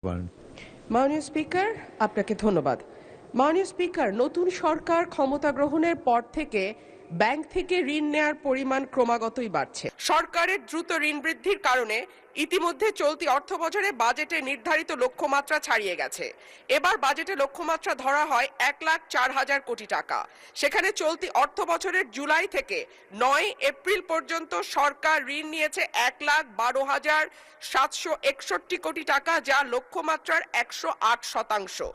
বলেন। মাননীয় স্পিকার, আপনাকে ধন্যবাদ। মাননীয় স্পিকার, নতুন সরকার ক্ষমতা গ্রহণের পর থেকে ব্যাংক থেকে ঋণ নেয়ার পরিমাণ ক্রমাগতই বাড়ছে। সরকারের দ্রুত ঋণ বৃদ্ধির কারণে ইতিমধ্যে চলতি অর্থবছরে বাজেটে নির্ধারিত লক্ষ্যমাত্রা ছাড়িয়ে গেছে। এবার বাজেটে লক্ষ্যমাত্রা ধরা হয় 1,04,000 কোটি টাকা। সেখানে চলতি অর্থবছরের জুলাই থেকে 9 এপ্রিল পর্যন্ত সরকার ঋণ নিয়েছে 1,12,761 কোটি টাকা, যা লক্ষ্যমাত্রার 108%।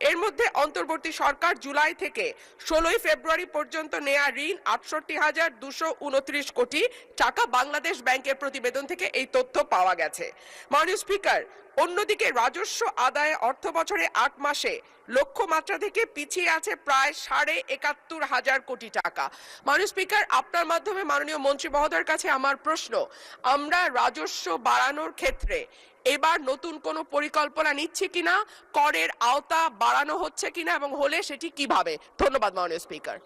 এর মধ্যে অন্তর্বর্তী সরকার জুলাই থেকে 16 ফেব্রুয়ারি পর্যন্ত নেয়া ঋণ 68,229 কোটি টাকা। বাংলাদেশ ব্যাংকের প্রতিবেদন থেকে এই তথ্য পাওয়া গেছে। মাননীয় স্পিকার, অন্যদিকে রাজস্ব আদায়ে অর্থবছরে 8 মাসে লক্ষ্যমাত্রা থেকে পিছিয়ে আছে প্রায় 71,500 কোটি টাকা। মাননীয় স্পিকার, আপনার মাধ্যমে মাননীয় মন্ত্রী মহোদয়ের কাছে আমার প্রশ্ন, আমরা রাজস্ব বাড়ানোর ক্ষেত্রে এবার নতুন কোনো পরিকল্পনা নিচ্ছি কিনা, করের আওতা বাড়ানো হচ্ছে কিনা এবং হলে সেটি কিভাবে? ধন্যবাদ মাননীয় স্পিকার।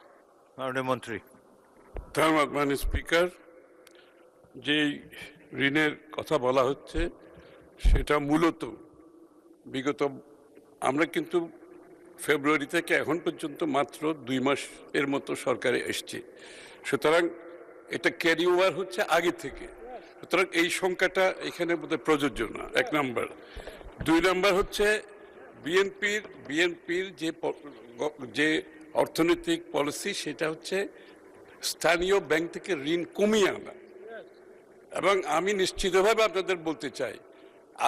মাননীয় মন্ত্রী। ধন্যবাদ মাননীয় স্পিকার। যে ঋণের কথা বলা হচ্ছে সেটা মূলত বিগত আমরা কিন্তু ফেব্রুয়ারি থেকে এখন পর্যন্ত মাত্র 2 মাস এর মতো সরকারে এসছে, সুতরাং এটা ক্যারি ওভার হচ্ছে আগে থেকে, সুতরাং এই সংখ্যাটা এখানে বোধহয় প্রযোজ্য না, 1 নম্বর। 2 নম্বর হচ্ছে বিএনপির যে অর্থনৈতিক পলিসি সেটা হচ্ছে স্থানীয় ব্যাংক থেকে ঋণ কমিয়ে আনা। এবং আমি নিশ্চিতভাবে আপনাদের বলতে চাই,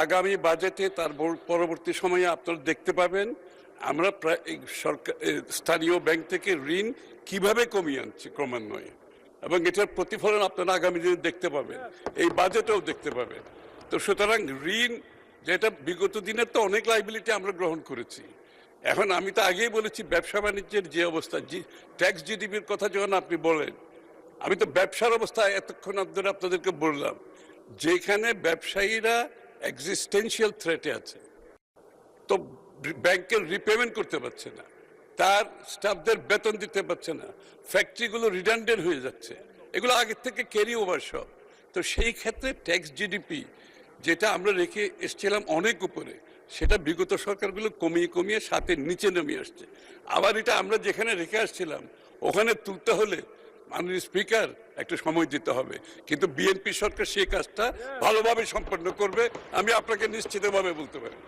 আগামী বাজেটে তার পরবর্তী সময়ে আপনারা দেখতে পাবেন আমরা প্রায় সরকার স্থানীয় ব্যাংক থেকে ঋণ কিভাবে কমিয়ে আনছি ক্রমান্বয়ে, এবং এটার প্রতিফলন আপনারা আগামী দিনে দেখতে পাবেন, এই বাজেটেও দেখতে পাবেন। তো সুতরাং ঋণ যেটা বিগত দিনের তো অনেক লাইবিলিটি আমরা গ্রহণ করেছি। এখন আমি তো আগেই বলেছি ব্যবসা বাণিজ্যের যে অবস্থা, ট্যাক্স জিডিপির কথা যখন আপনি বলেন, আমি তো ব্যবসার অবস্থা এতক্ষণ ধরে আপনাদেরকে বললাম, যেখানে ব্যবসায়ীরা এক্সিস্টেন্সিয়াল থ্রেটে আছে, তো ব্যাংকের রিপেমেন্ট করতে পারছে না, তার স্টাফদের বেতন দিতে পারছে না, ফ্যাক্টরিগুলো রিডান্ডেন্ট হয়ে যাচ্ছে, এগুলো আগের থেকে ক্যারি ওভার সব। তো সেই ক্ষেত্রে ট্যাক্স জিডিপি যেটা আমরা রেখে এসেছিলাম অনেক উপরে, সেটা বিগত সরকারগুলো কমিয়ে কমিয়ে সাথে নিচে নেমে আসছে। আবার এটা আমরা যেখানে রেখে আসছিলাম ওখানে তুলতে হলে মাননীয় স্পিকার একটু সময় দিতে হবে, কিন্তু বিএনপি সরকার সেই কাজটা ভালোভাবে সম্পন্ন করবে, আমি আপনাকে নিশ্চিতভাবে বলতে পারি।